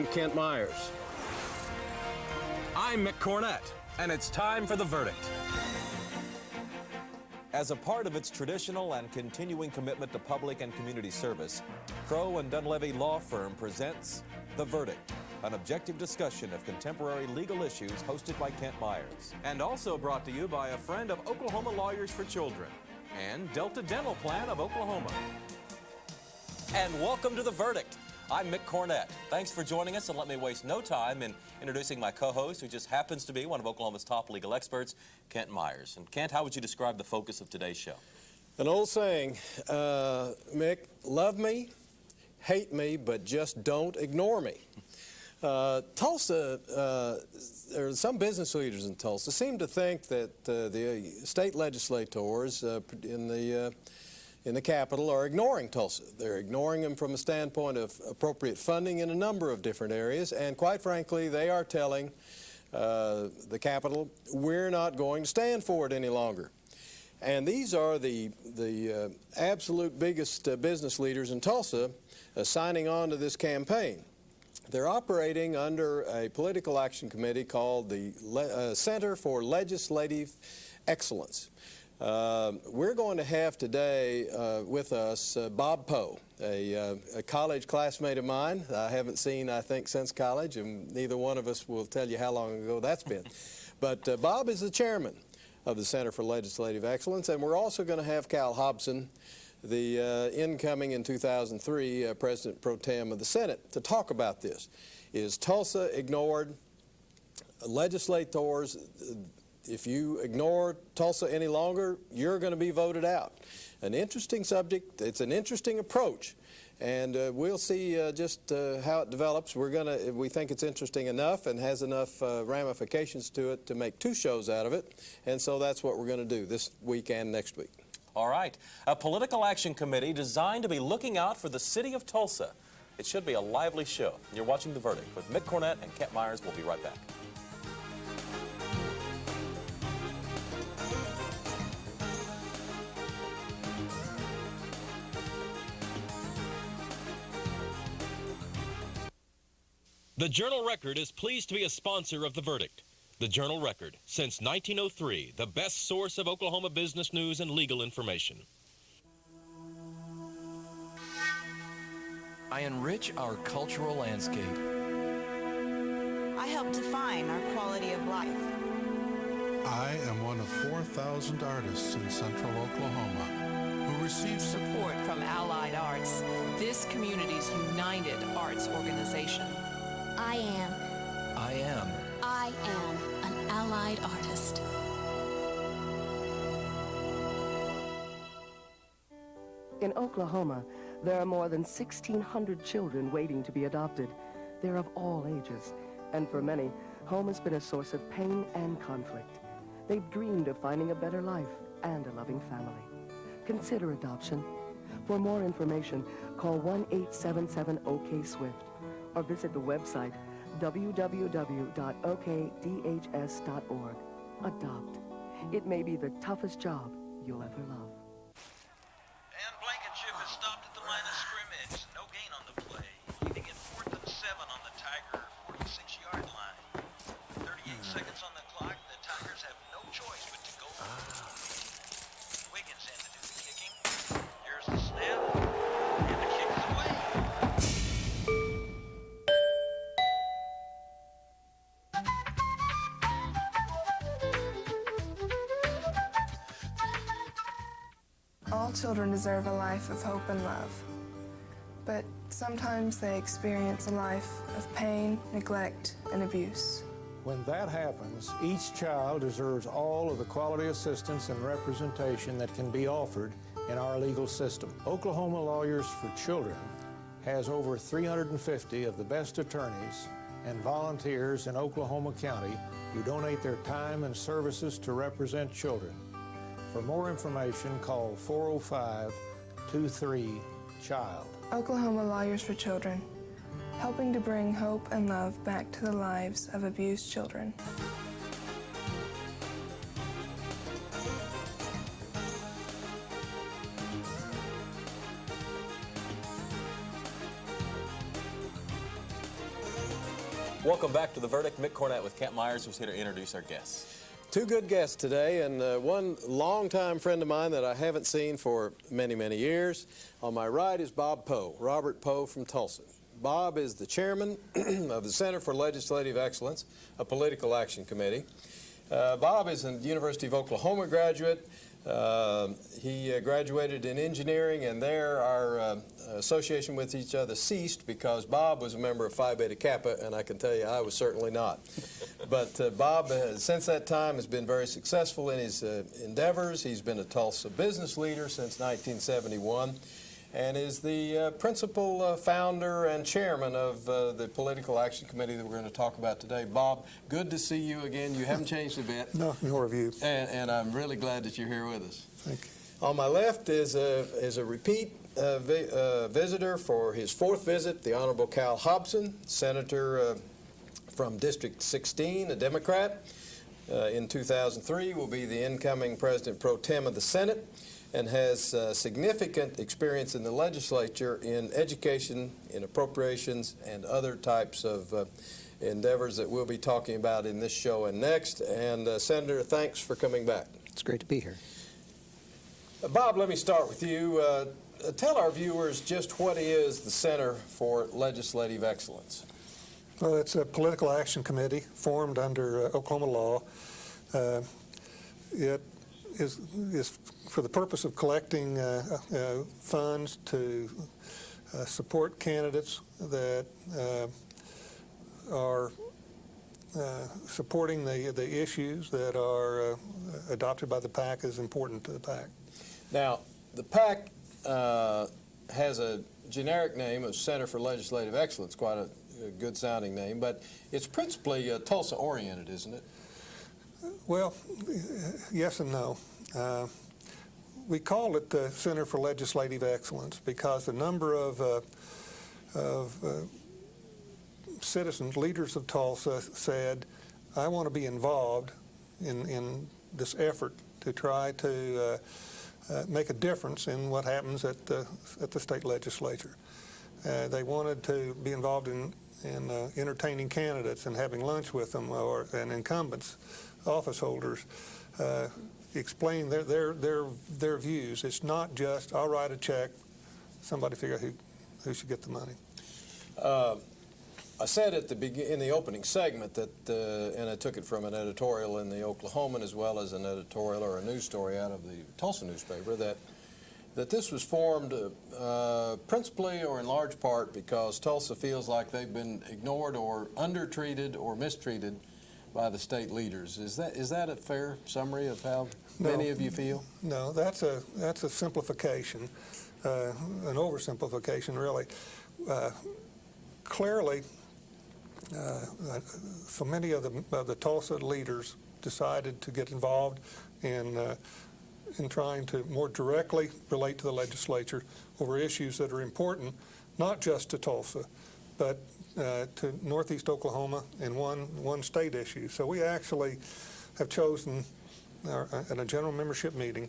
I'm Kent Myers. I'm Mick Cornett, and it's time for The Verdict. As a part of its traditional and continuing commitment to public and community service, Crowe and Dunleavy Law Firm presents The Verdict, an objective discussion of contemporary legal issues hosted by Kent Myers. And also brought to you by a friend of Oklahoma Lawyers for Children and Delta Dental Plan of Oklahoma. And welcome to The Verdict. I'm Mick Cornett. Thanks for joining us, and let me waste no time in introducing my co-host, who just happens to be one of Oklahoma's top legal experts, Kent Myers. And Kent, how would you describe the focus of today's show? An old saying, Mick, love me, hate me, but just don't ignore me. Tulsa, there are some business leaders in Tulsa seem to think that the state legislators in the Capitol are ignoring Tulsa. They're ignoring them from a standpoint of appropriate funding in a number of different areas, and quite frankly, they are telling the Capitol, we're not going to stand for it any longer. And these are the absolute biggest business leaders in Tulsa signing on to this campaign. They're operating under a political action committee called the Center for Legislative Excellence. We're going to have today with us Bob Poe, a college classmate of mine. I haven't seen, I think, since college, and neither one of us will tell you how long ago that's been. But Bob is the chairman of the Center for Legislative Excellence, and we're also going to have Cal Hobson, the incoming in 2003 President Pro-Tem of the Senate, to talk about this. Is Tulsa ignored? Legislators, if you ignore Tulsa any longer, you're going to be voted out. An interesting subject. It's an interesting approach, and we'll see just how it develops. We think it's interesting enough and has enough ramifications to it to make two shows out of it, and so that's what we're going to do this week and next week. All right. A political action committee designed to be looking out for the city of Tulsa. It should be a lively show. You're watching The Verdict with Mick Cornett and Kent Myers. We'll be right back. The Journal-Record is pleased to be a sponsor of The Verdict. The Journal-Record, since 1903, the best source of Oklahoma business news and legal information. I enrich our cultural landscape. I help define our quality of life. I am one of 4,000 artists in central Oklahoma who receive support from Allied Arts, this community's united arts organization. I am an allied artist. In Oklahoma, there are more than 1,600 children waiting to be adopted. They're of all ages, and for many, home has been a source of pain and conflict. They've dreamed of finding a better life and a loving family. Consider adoption. For more information, call 1-877-OK-SWIFT or visit the website www.okdhs.org. Adopt. It may be the toughest job you'll ever love. And Blankenship has stopped at the line of scrimmage. No gain on the play. Leading at 4th and 7 on the Tiger 46-yard line. 38 seconds on the clock. The Tigers have no choice but to go for it. Wiggins had to do the kicking. Here's the snap. And the kick is away. All children deserve a life of hope and love, but sometimes they experience a life of pain, neglect, and abuse. When that happens, each child deserves all of the quality assistance and representation that can be offered in our legal system. Oklahoma Lawyers for Children has over 350 of the best attorneys and volunteers in Oklahoma County who donate their time and services to represent children. For more information, call 405-23-CHILD. Oklahoma Lawyers for Children, helping to bring hope and love back to the lives of abused children. Welcome back to The Verdict. Mick Cornett with Kent Myers, who's here to introduce our guests. Two good guests today, and one longtime friend of mine that I haven't seen for many, many years. On my right is Bob Poe, Robert Poe from Tulsa. Bob is the chairman of the Center for Legislative Excellence, a political action committee. Bob is a University of Oklahoma graduate. He graduated in engineering, and there our association with each other ceased because Bob was a member of Phi Beta Kappa, and I can tell you I was certainly not. But Bob, since that time, has been very successful in his endeavors. He's been a Tulsa business leader since 1971 and is the principal founder and chairman of the Political Action Committee that we're going to talk about today. Bob, good to see you again. You haven't changed a bit. No, nor have you. And I'm really glad that you're here with us. Thank you. On my left is a repeat visitor for his fourth visit, the Honorable Cal Hobson, Senator from District 16, a Democrat. In 2003 will be the incoming President Pro-Tem of the Senate, and has significant experience in the legislature in education, in appropriations, and other types of endeavors that we'll be talking about in this show and next. And Senator, thanks for coming back. It's great to be here. Bob, let me start with you. Tell our viewers just what is the Center for Legislative Excellence. Well, it's a political action committee formed under Oklahoma law. It is for the purpose of collecting funds to support candidates that are supporting the issues that are adopted by the PAC as important to the PAC. Now, the PAC has a generic name of Center for Legislative Excellence, quite a good sounding name, but it's principally Tulsa oriented, isn't it? Well, yes and no. We call it the Center for Legislative Excellence because the number of citizens, leaders of Tulsa said, I want to be involved in this effort to try to make a difference in what happens at the state legislature. They wanted to be involved in entertaining candidates and having lunch with them and incumbents, office holders, explain their views. It's not just, I'll write a check, somebody figure out who should get the money. I said in the opening segment that, and I took it from an editorial in the Oklahoman as well as an editorial or a news story out of the Tulsa newspaper, that this was formed principally or in large part because Tulsa feels like they've been ignored or undertreated or mistreated by the state leaders. Is that a fair summary of how many of you feel? No, that's a simplification, an oversimplification, really. Clearly, so many of the Tulsa leaders decided to get involved in trying to more directly relate to the legislature over issues that are important, not just to Tulsa, but to Northeast Oklahoma and one state issue. So we actually have chosen at a general membership meeting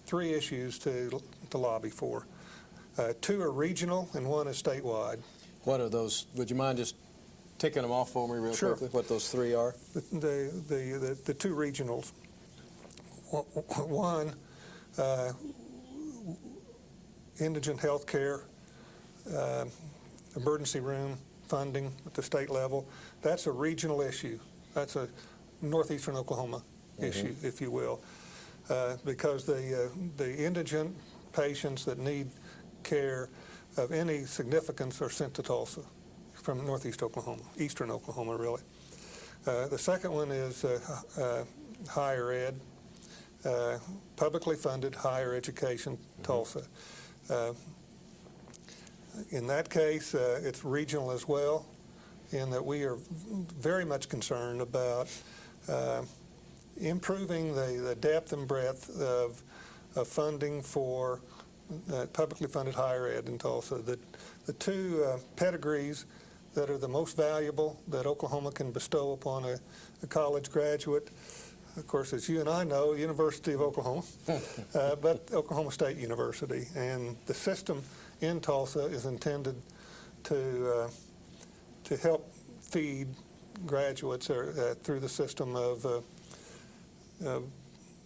3 issues to lobby for. 2 are regional and 1 is statewide. What are those? Would you mind just ticking them off for me real quickly, what those 3 are? The 2 regionals. 1, indigent health care, emergency room funding at the state level. That's a regional issue. That's a Northeastern Oklahoma issue, if you will, because the indigent patients that need care of any significance are sent to Tulsa from Northeast Oklahoma, Eastern Oklahoma, really. The second one is higher ed, publicly funded higher education, Tulsa. In that case, it's regional as well, in that we are very much concerned about improving the depth and breadth of funding for publicly funded higher ed in Tulsa. The 2 pedigrees that are the most valuable that Oklahoma can bestow upon a college graduate, of course, as you and I know, University of Oklahoma, but Oklahoma State University. And the system in Tulsa is intended to help feed graduates through the system of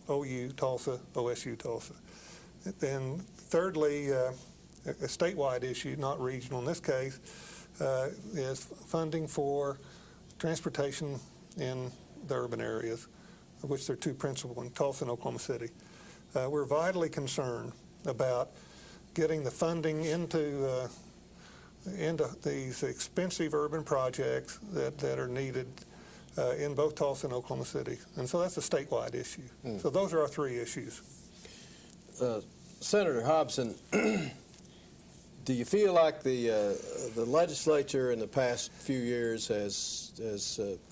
OU Tulsa, OSU Tulsa. Then thirdly, a statewide issue, not regional in this case, is funding for transportation in the urban areas, of which there are two principal in Tulsa and Oklahoma City. We're vitally concerned about getting the funding into these expensive urban projects that are needed in both Tulsa and Oklahoma City. And so that's a statewide issue. So those are our three issues. Senator Hobson, do you feel like the legislature in the past few years has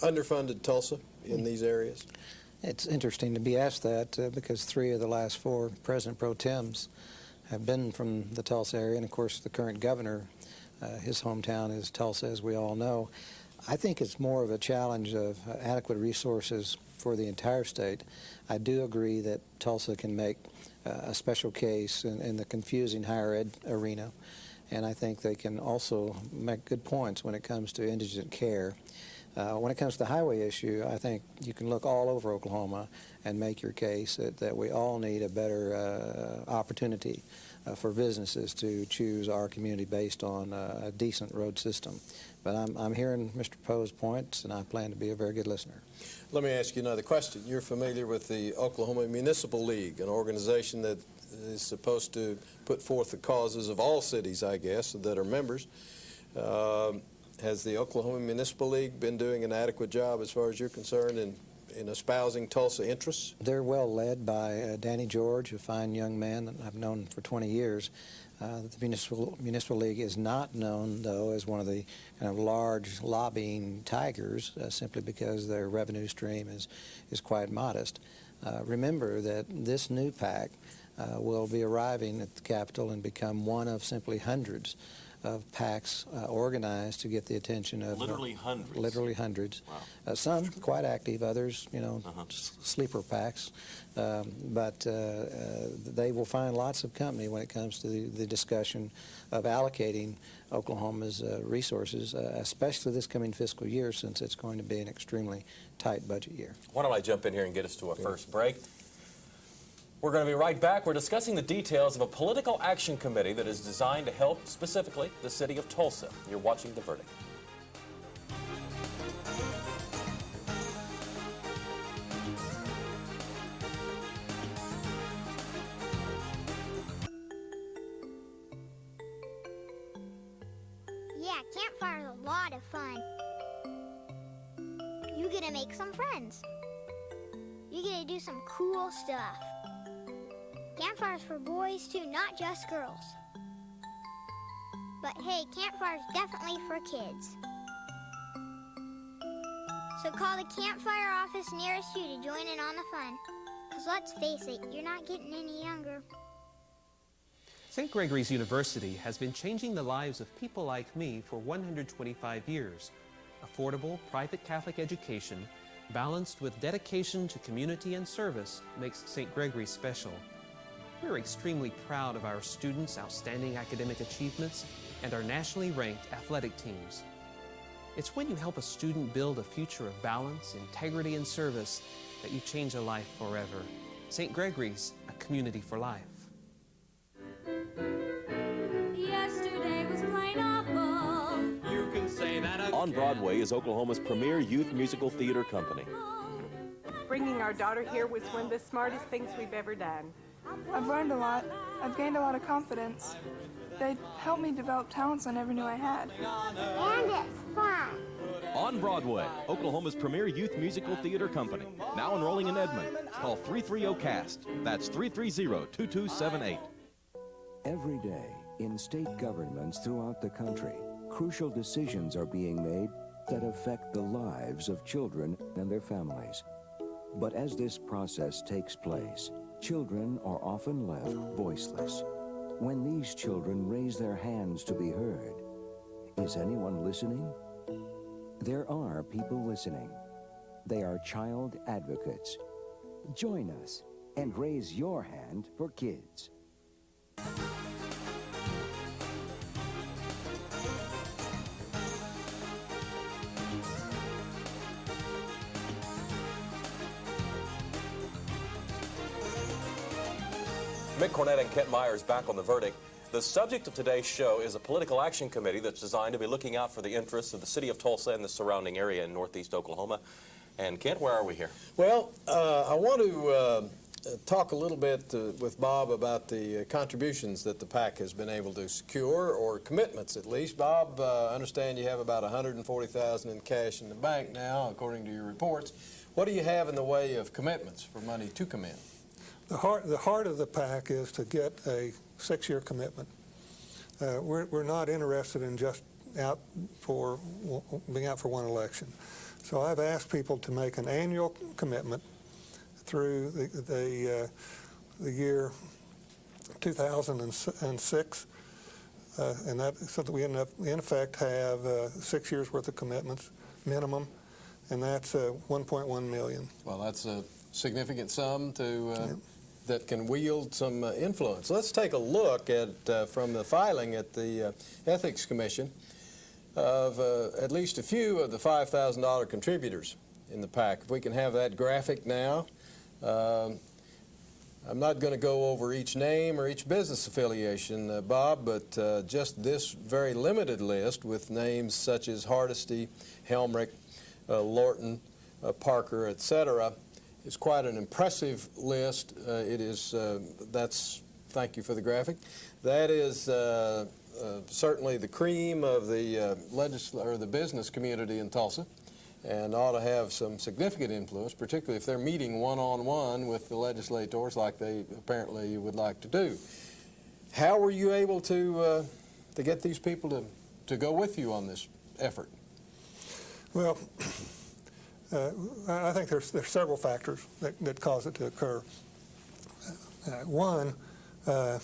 underfunded Tulsa in these areas? It's interesting to be asked that because 3 of the last 4 President Pro-Tems have been from the Tulsa area, and of course the current governor, his hometown is Tulsa, as we all know. I think it's more of a challenge of adequate resources for the entire state. I do agree that Tulsa can make a special case in the confusing higher ed arena, and I think they can also make good points when it comes to indigent care. When it comes to the highway issue, I think you can look all over Oklahoma and make your case that we all need a better opportunity for businesses to choose our community based on a decent road system. But I'm hearing Mr. Poe's points, and I plan to be a very good listener. Let me ask you another question. You're familiar with the Oklahoma Municipal League, an organization that is supposed to put forth the causes of all cities, I guess, that are members. Has the Oklahoma Municipal League been doing an adequate job, as far as you're concerned, in espousing Tulsa interests? They're well led by Danny George, a fine young man that I've known for 20 years. The Municipal League is not known, though, as one of the kind of large lobbying tigers, simply because their revenue stream is quite modest. Remember that this new PAC will be arriving at the Capitol and become one of simply hundreds of PACs organized to get the attention of... Literally hundreds? Literally hundreds. Wow. Some quite active, others, you know, sleeper PACs. But they will find lots of company when it comes to the discussion of allocating Oklahoma's resources, especially this coming fiscal year, since it's going to be an extremely tight budget year. Why don't I jump in here and get us to a first break? We're going to be right back. We're discussing the details of a political action committee that is designed to help, specifically, the city of Tulsa. You're watching The Verdict. Yeah, campfire's a lot of fun. You get to make some friends. You get to do some cool stuff. Campfire's for boys too, not just girls. But hey, campfire's definitely for kids. So call the campfire office nearest you to join in on the fun. Because let's face it, you're not getting any younger. St. Gregory's University has been changing the lives of people like me for 125 years. Affordable, private Catholic education, balanced with dedication to community and service, makes St. Gregory special. We're extremely proud of our students' outstanding academic achievements and our nationally ranked athletic teams. It's when you help a student build a future of balance, integrity, and service that you change a life forever. St. Gregory's, a community for life. Yesterday was plain awful. You can say that again. On Broadway is Oklahoma's premier youth musical theater company. Bringing our daughter here was one of the smartest things we've ever done. I've learned a lot. I've gained a lot of confidence. They helped me develop talents I never knew I had. And it's fun. On Broadway, Oklahoma's premier youth musical theater company. Now enrolling in Edmond. Call 330-CAST. That's 330-2278. Every day, in state governments throughout the country, crucial decisions are being made that affect the lives of children and their families. But as this process takes place, children are often left voiceless. When these children raise their hands to be heard, is anyone listening? There are people listening. They are child advocates. Join us and raise your hand for kids. Mick Cornett and Kent Myers back on The Verdict. The subject of today's show is a political action committee that's designed to be looking out for the interests of the city of Tulsa and the surrounding area in northeast Oklahoma. And Kent, where are we here? Well, I want to talk a little bit with Bob about the contributions that the PAC has been able to secure, or commitments at least. Bob, I understand you have about $140,000 in cash in the bank now, according to your reports. What do you have in the way of commitments for money to come in? The heart of the PAC is to get a 6-year commitment. We're not interested in just being out for one election. So I've asked people to make an annual commitment through the year 2006, and that so that we in effect have 6 years worth of commitments minimum, and that's $1.1 million. Well, that's a significant sum to that can wield some influence. Let's take a look at from the filing at the Ethics Commission of at least a few of the $5,000 contributors in the PAC. If we can have that graphic now. I'm not going to go over each name or each business affiliation, Bob, but just this very limited list with names such as Hardesty, Helmrich, Lorton, Parker, etc., is quite an impressive list. It is, thank you for the graphic. That is certainly the cream of the business community in Tulsa, and ought to have some significant influence, particularly if they're meeting one-on-one with the legislators like they apparently would like to do. How were you able to get these people to go with you on this effort? Well, I think there's several factors that cause it to occur. One, I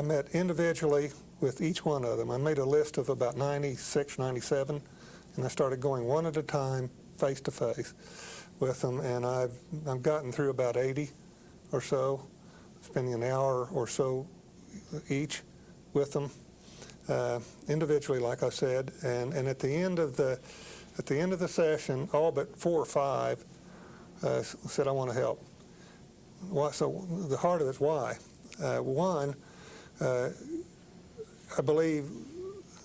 met individually with each one of them. I made a list of about 96, 97, and I started going one at a time, face to face with them, and I've gotten through about 80 or so, spending an hour or so each with them, individually, like I said, and at the end of the session, all but 4 or 5 said, I want to help. So the heart of it is why. One, I believe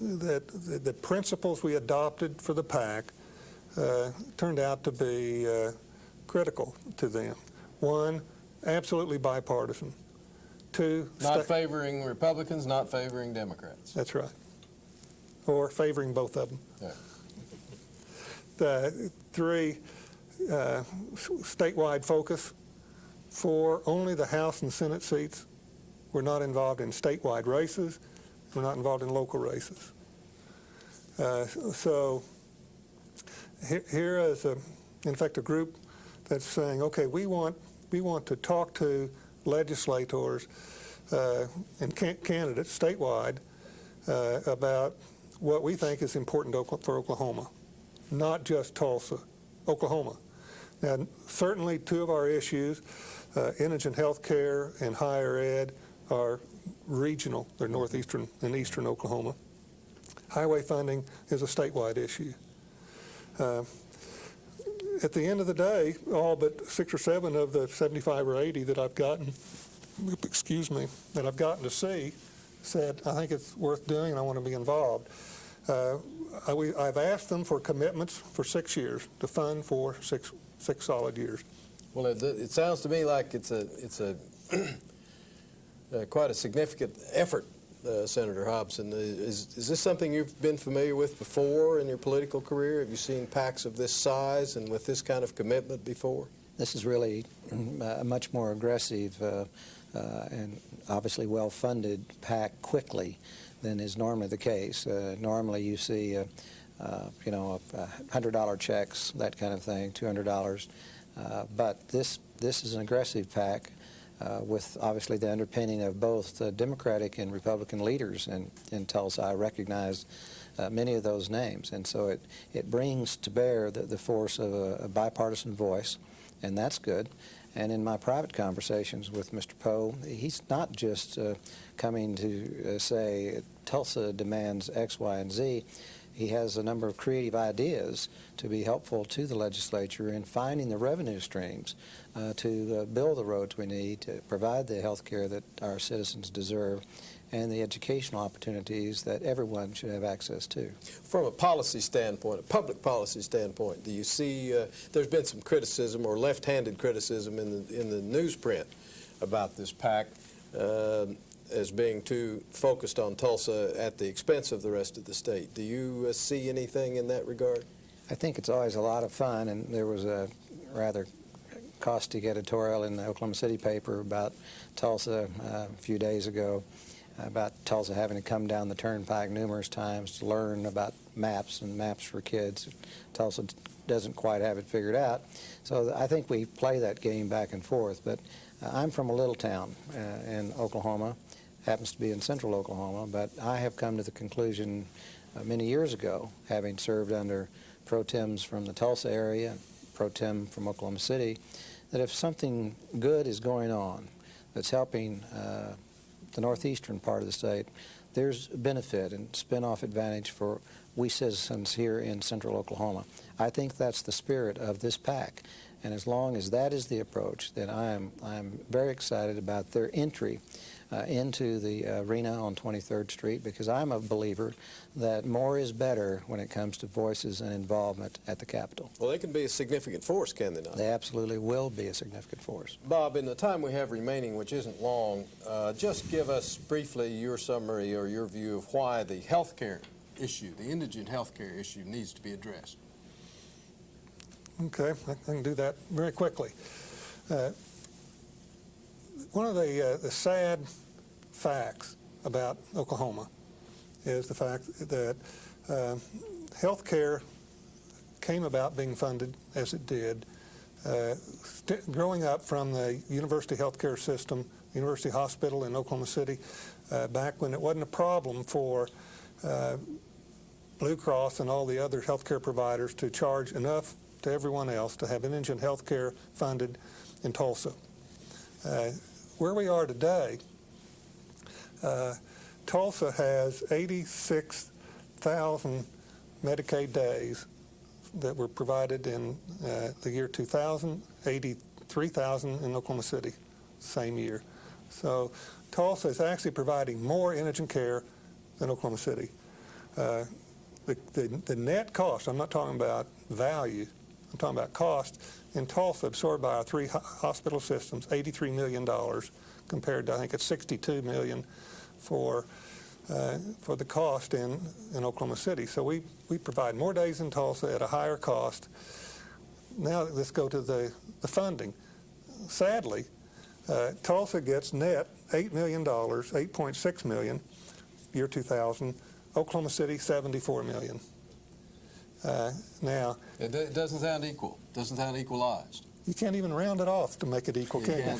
that the principles we adopted for the PAC turned out to be critical to them. One, absolutely bipartisan. Two, not favoring Republicans, not favoring Democrats. That's right. Or favoring both of them. Yeah. 3, statewide focus. 4, only the House and Senate seats. We're not involved in statewide races. We're not involved in local races. So here is, in fact, a group that's saying, okay, we want to talk to legislators and candidates statewide about what we think is important for Oklahoma, not just Tulsa, Oklahoma. Now, certainly 2 of our issues, indigent health care and higher ed, are regional. They're northeastern and eastern Oklahoma. Highway funding is a statewide issue. At the end of the day, all but 6 or 7 of the 75 or 80 that I've gotten, that I've gotten to see, said, I think it's worth doing and I want to be involved. I've asked them for commitments for 6 years to fund for six solid years. Well, it sounds to me like it's a quite a significant effort, Senator Hobson. Is this something you've been familiar with before in your political career? Have you seen PACs of this size and with this kind of commitment before? This is really a much more aggressive and obviously well-funded PAC quickly than is normally the case. Normally you see, $100 checks, that kind of thing, $200. But this is an aggressive PAC. With obviously the underpinning of both Democratic and Republican leaders in Tulsa. I recognize many of those names, and so it brings to bear the force of a bipartisan voice, and that's good. And in my private conversations with Mr. Poe, he's not just coming to say Tulsa demands X, Y, and Z. he has a number of creative ideas to be helpful to the legislature in finding the revenue streams to build the roads we need, to provide the health care that our citizens deserve, and the educational opportunities that everyone should have access to. From a policy standpoint, a public policy standpoint, do you see there's been some criticism or left-handed criticism in the newsprint about this PAC as being too focused on Tulsa at the expense of the rest of the state? Do you see anything in that regard? I think it's always a lot of fun, and there was a rather caustic editorial in the Oklahoma City paper about Tulsa a few days ago, about Tulsa having to come down the turnpike numerous times to learn about maps and maps for kids. Tulsa doesn't quite have it figured out. So I think we play that game back and forth. But I'm from a little town in Oklahoma, happens to be in central Oklahoma, but I have come to the conclusion many years ago, having served under Pro-Tems from the Tulsa area, Pro-Tem from Oklahoma City, that if something good is going on that's helping the northeastern part of the state, there's benefit and spin-off advantage for we citizens here in central Oklahoma. I think that's the spirit of this PAC, and as long as that is the approach, then I'm very excited about their entry into the arena on 23rd Street, because I'm a believer that more is better when it comes to voices and involvement at the Capitol. Well, they can be a significant force, can they not? They absolutely will be a significant force. Bob, in the time we have remaining, which isn't long, just give us briefly your summary or your view of why the health care issue, the indigent health care issue, needs to be addressed. Okay, I can do that very quickly. One of the sad facts about Oklahoma is the fact that health care came about being funded as it did, growing up from the university healthcare system, University Hospital in Oklahoma City, back when it wasn't a problem for Blue Cross and all the other healthcare providers to charge enough to everyone else to have indigent health care funded in Tulsa. Where we are today, Tulsa has 86,000 Medicaid days that were provided in the year 2000, 83,000 in Oklahoma City, same year. So Tulsa is actually providing more indigent care than Oklahoma City. The net cost, I'm not talking about value, I'm talking about cost, in Tulsa absorbed by our three hospital systems, $83 million compared to, I think it's $62 million for the cost in Oklahoma City. So we provide more days in Tulsa at a higher cost. Now let's go to the funding. Sadly, Tulsa gets net $8 million, $8.6 million, year 2000. Oklahoma City, $74 million. Now, it doesn't sound equal. Doesn't sound equalized. You can't even round it off to make it equal, can you?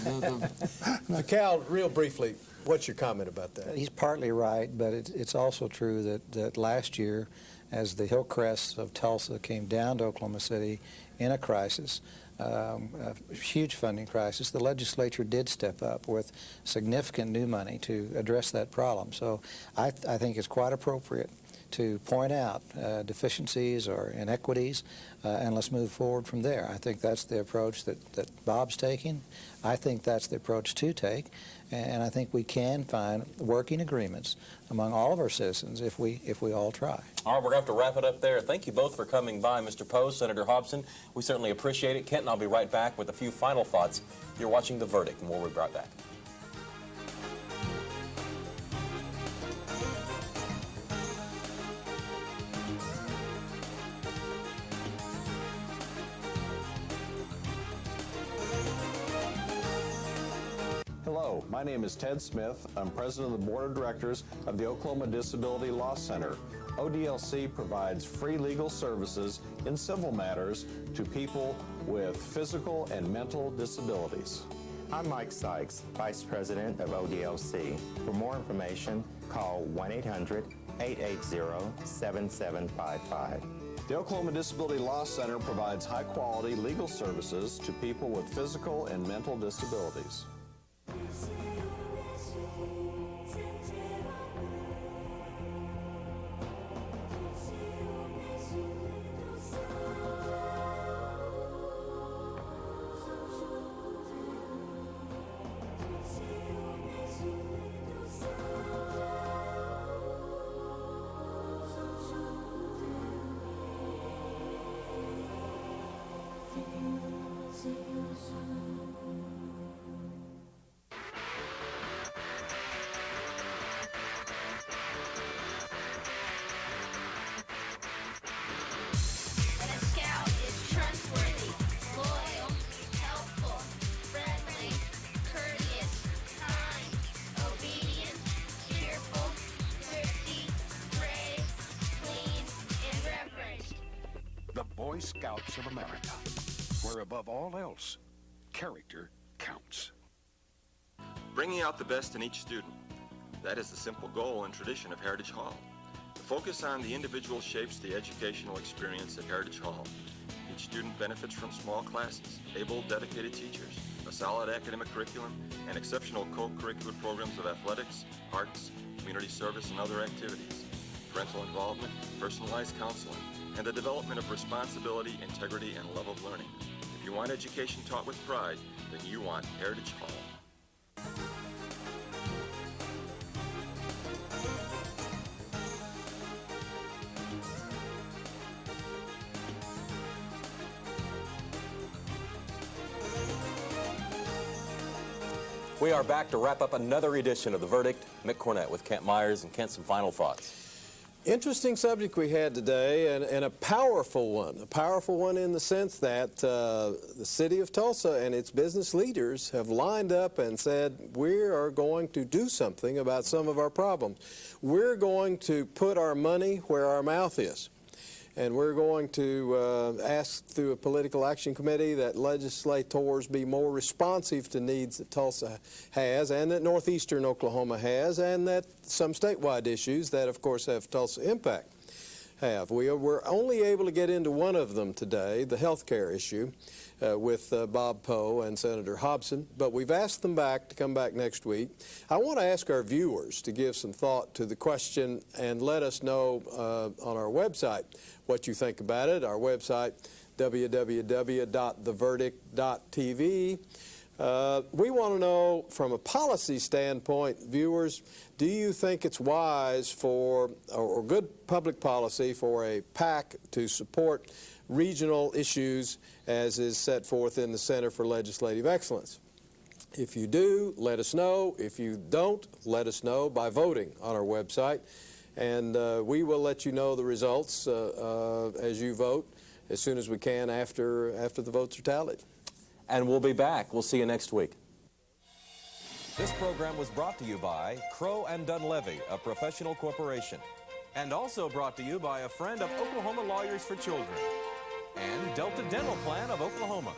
Now, Cal, real briefly, what's your comment about that? He's partly right, but it's also true that last year, as the Hillcrest of Tulsa came down to Oklahoma City in a crisis, a huge funding crisis, the legislature did step up with significant new money to address that problem. So I think it's quite appropriate to point out deficiencies or inequities, and let's move forward from there. I think that's the approach that Bob's taking. I think that's the approach to take, and I think we can find working agreements among all of our citizens if we all try. All right, we're going to have to wrap it up there. Thank you both for coming by, Mr. Poe, Senator Hobson. We certainly appreciate it. Kent and I'll be right back with a few final thoughts. You're watching The Verdict, and we'll be right back. Hello, my name is Ted Smith. I'm president of the board of directors of the Oklahoma Disability Law Center. ODLC provides free legal services in civil matters to people with physical and mental disabilities. I'm Mike Sykes, vice president of ODLC. For more information, call 1-800-880-7755. The Oklahoma Disability Law Center provides high-quality legal services to people with physical and mental disabilities. Boy Scouts of America, where above all else, character counts. Bringing out the best in each student. That is the simple goal and tradition of Heritage Hall. The focus on the individual shapes the educational experience at Heritage Hall. Each student benefits from small classes, able, dedicated teachers, a solid academic curriculum, and exceptional co-curricular programs of athletics, arts, community service, and other activities, parental involvement, personalized counseling, and the development of responsibility, integrity, and love of learning. If you want education taught with pride, then you want Heritage Hall. We are back to wrap up another edition of The Verdict. Mick Cornett with Kent Myers. And Kent, some final thoughts. Interesting subject we had today, and a powerful one in the sense that the city of Tulsa and its business leaders have lined up and said, we are going to do something about some of our problems. We're going to put our money where our mouth is. And we're going to ask through a political action committee that legislators be more responsive to needs that Tulsa has and that Northeastern Oklahoma has and that some statewide issues that, of course, have Tulsa impact have. We're only able to get into one of them today, the health care issue, with Bob Poe and Senator Hobson, but we've asked them back to come back next week. I want to ask our viewers to give some thought to the question and let us know on our website what you think about it. Our website, www.theverdict.tv. We want to know, from a policy standpoint, viewers, do you think it's wise for, or good public policy for a PAC to support regional issues as is set forth in the Center for Legislative Excellence? If you do, let us know. If you don't, let us know by voting on our website. And we will let you know the results as you vote as soon as we can after the votes are tallied. And we'll be back. We'll see you next week. This program was brought to you by Crow and Dunlevy, a professional corporation. And also brought to you by a friend of Oklahoma Lawyers for Children and Delta Dental Plan of Oklahoma.